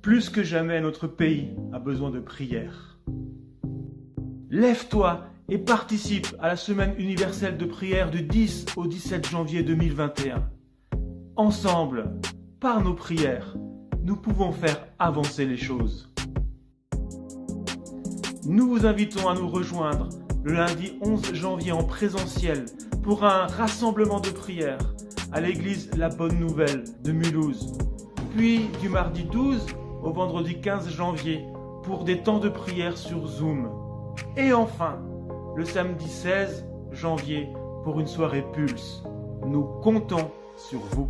Plus que jamais, notre pays a besoin de prière. Lève-toi et participe à la semaine universelle de prière du 10 au 17 janvier 2021. Ensemble, par nos prières, nous pouvons faire avancer les choses. Nous vous invitons à nous rejoindre le lundi 11 janvier en présentiel pour un rassemblement de prière à l'église La Bonne Nouvelle de Mulhouse. Puis du mardi 12 au vendredi 15 janvier pour des temps de prière sur Zoom. Et enfin, le samedi 16 janvier pour une soirée Pulse. Nous comptons sur vous.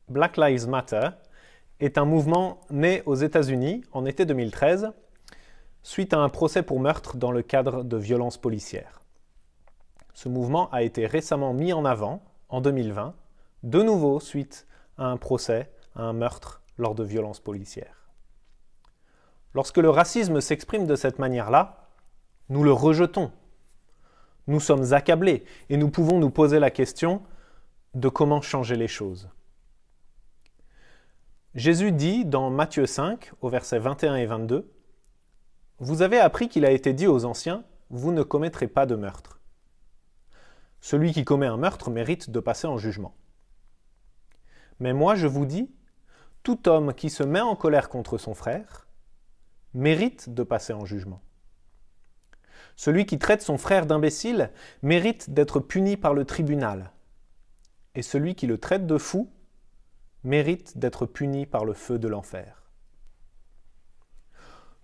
Black Lives Matter est un mouvement né aux États-Unis en été 2013 suite à un procès pour meurtre dans le cadre de violences policières. Ce mouvement a été récemment mis en avant en 2020, de nouveau suite à un procès, à un meurtre lors de violences policières. Lorsque le racisme s'exprime de cette manière-là, nous le rejetons. Nous sommes accablés et nous pouvons nous poser la question de comment changer les choses. Jésus dit dans Matthieu 5, au verset 21 et 22, « Vous avez appris qu'il a été dit aux anciens, vous ne commettrez pas de meurtre. Celui qui commet un meurtre mérite de passer en jugement. Mais moi je vous dis, tout homme qui se met en colère contre son frère mérite de passer en jugement. Celui qui traite son frère d'imbécile mérite d'être puni par le tribunal. Et celui qui le traite de fou mérite d'être puni par le feu de l'enfer. »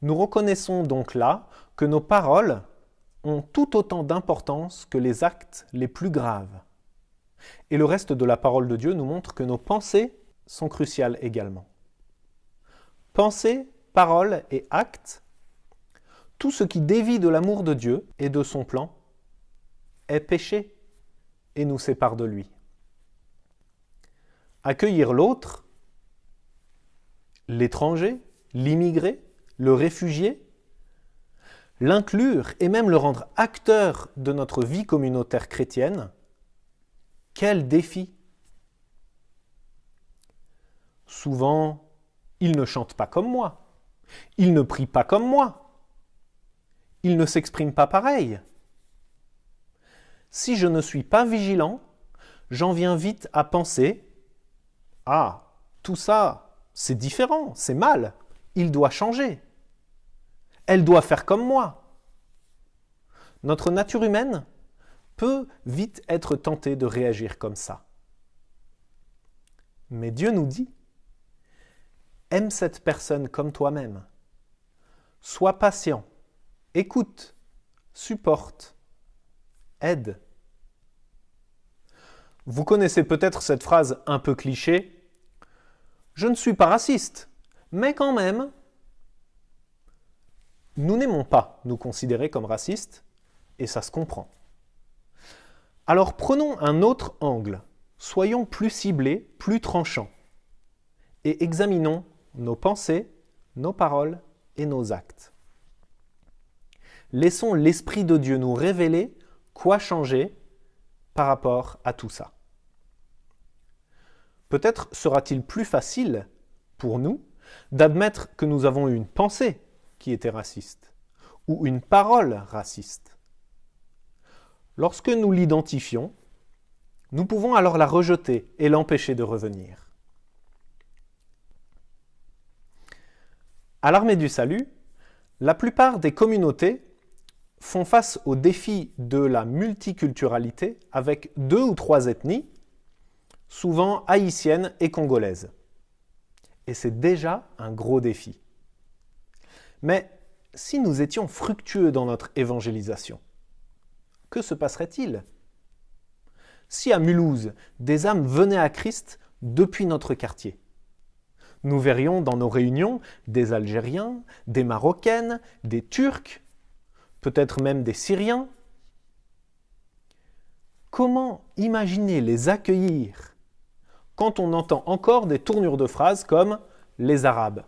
Nous reconnaissons donc là que nos paroles ont tout autant d'importance que les actes les plus graves. Et le reste de la parole de Dieu nous montre que nos pensées sont cruciales également. Pensées, paroles et actes, tout ce qui dévie de l'amour de Dieu et de son plan est péché et nous sépare de lui. Accueillir l'autre, l'étranger, l'immigré, le réfugié, l'inclure et même le rendre acteur de notre vie communautaire chrétienne, quel défi! Souvent, il ne chante pas comme moi, il ne prie pas comme moi, il ne s'exprime pas pareil. Si je ne suis pas vigilant, j'en viens vite à penser « Ah, tout ça, c'est différent, c'est mal, il doit changer. Elle doit faire comme moi. » Notre nature humaine peut vite être tentée de réagir comme ça. Mais Dieu nous dit « Aime cette personne comme toi-même. Sois patient, écoute, supporte, aide. » Vous connaissez peut-être cette phrase un peu cliché. « Je ne suis pas raciste, mais quand même… » Nous n'aimons pas nous considérer comme racistes, et ça se comprend. Alors prenons un autre angle, soyons plus ciblés, plus tranchants, et examinons nos pensées, nos paroles et nos actes. Laissons l'Esprit de Dieu nous révéler quoi changer par rapport à tout ça. Peut-être sera-t-il plus facile pour nous d'admettre que nous avons eu une pensée qui était raciste ou une parole raciste. Lorsque nous l'identifions, nous pouvons alors la rejeter et l'empêcher de revenir. À l'Armée du Salut, la plupart des communautés font face au défi de la multiculturalité avec 2 ou 3 ethnies, souvent haïtiennes et congolaises. Et c'est déjà un gros défi. Mais si nous étions fructueux dans notre évangélisation, que se passerait-il? Si à Mulhouse, des âmes venaient à Christ depuis notre quartier, nous verrions dans nos réunions des Algériens, des Marocaines, des Turcs, peut-être même des Syriens. Comment imaginer les accueillir quand on entend encore des tournures de phrases comme « les Arabes ».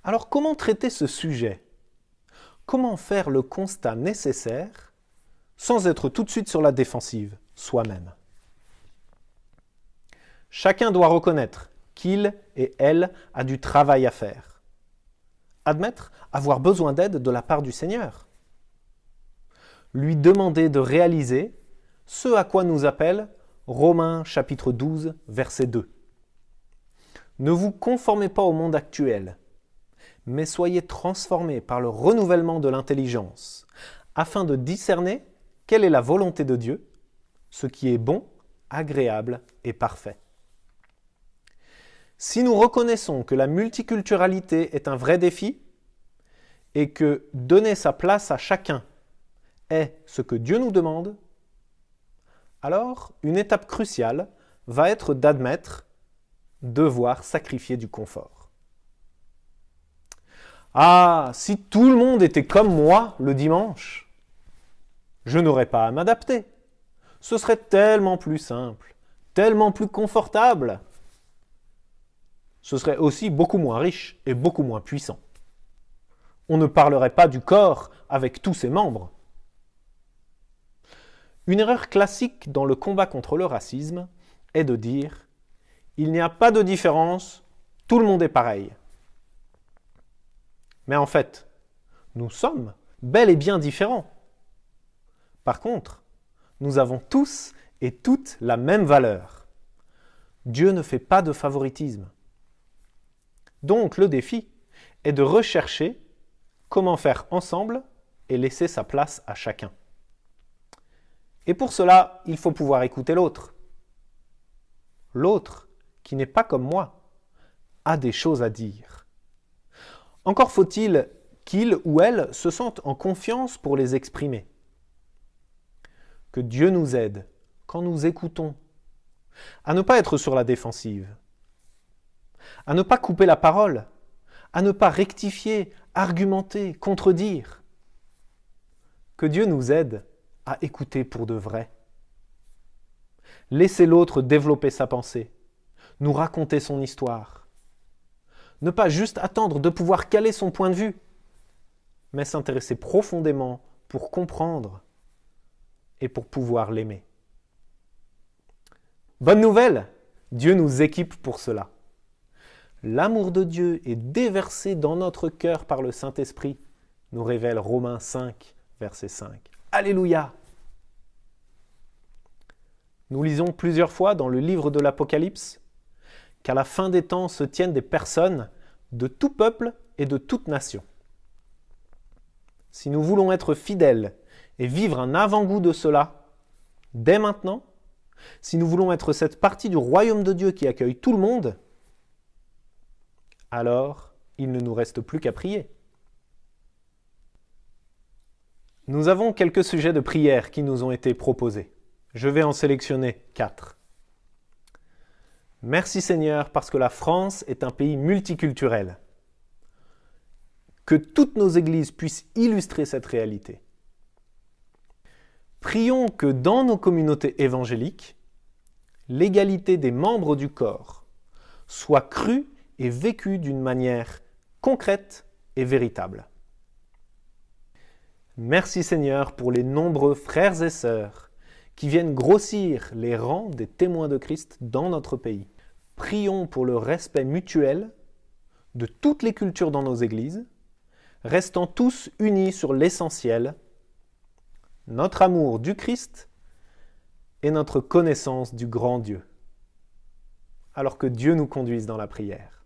Alors comment traiter ce sujet? Comment faire le constat nécessaire sans être tout de suite sur la défensive, soi-même? Chacun doit reconnaître qu'il et elle a du travail à faire. Admettre avoir besoin d'aide de la part du Seigneur. Lui demander de réaliser ce à quoi nous appelle Romains chapitre 12, verset 2. Ne vous conformez pas au monde actuel, mais soyez transformés par le renouvellement de l'intelligence, afin de discerner quelle est la volonté de Dieu, ce qui est bon, agréable et parfait. Si nous reconnaissons que la multiculturalité est un vrai défi et que donner sa place à chacun est ce que Dieu nous demande, alors une étape cruciale va être d'admettre devoir sacrifier du confort. Ah, si tout le monde était comme moi le dimanche, je n'aurais pas à m'adapter. Ce serait tellement plus simple, tellement plus confortable. Ce serait aussi beaucoup moins riche et beaucoup moins puissant. On ne parlerait pas du corps avec tous ses membres. Une erreur classique dans le combat contre le racisme est de dire « il n'y a pas de différence, tout le monde est pareil ». Mais en fait, nous sommes bel et bien différents. Par contre, nous avons tous et toutes la même valeur. Dieu ne fait pas de favoritisme. Donc le défi est de rechercher comment faire ensemble et laisser sa place à chacun. Et pour cela, il faut pouvoir écouter l'autre. L'autre, qui n'est pas comme moi, a des choses à dire. Encore faut-il qu'il ou elle se sente en confiance pour les exprimer. Que Dieu nous aide, quand nous écoutons, à ne pas être sur la défensive, à ne pas couper la parole, à ne pas rectifier, argumenter, contredire. Que Dieu nous aide à écouter pour de vrai. Laisser l'autre développer sa pensée, nous raconter son histoire. Ne pas juste attendre de pouvoir caler son point de vue, mais s'intéresser profondément pour comprendre et pour pouvoir l'aimer. Bonne nouvelle, Dieu nous équipe pour cela. L'amour de Dieu est déversé dans notre cœur par le Saint-Esprit, nous révèle Romains 5, verset 5. Alléluia! Nous lisons plusieurs fois dans le livre de l'Apocalypse qu'à la fin des temps se tiennent des personnes de tout peuple et de toute nation. Si nous voulons être fidèles et vivre un avant-goût de cela, dès maintenant, si nous voulons être cette partie du royaume de Dieu qui accueille tout le monde, alors il ne nous reste plus qu'à prier. Nous avons quelques sujets de prière qui nous ont été proposés. Je vais en sélectionner 4. Merci Seigneur parce que la France est un pays multiculturel. Que toutes nos églises puissent illustrer cette réalité. Prions que dans nos communautés évangéliques, l'égalité des membres du corps soit crue et vécue d'une manière concrète et véritable. Merci Seigneur pour les nombreux frères et sœurs qui viennent grossir les rangs des témoins de Christ dans notre pays. Prions pour le respect mutuel de toutes les cultures dans nos églises, restant tous unis sur l'essentiel, notre amour du Christ et notre connaissance du grand Dieu. Alors que Dieu nous conduise dans la prière.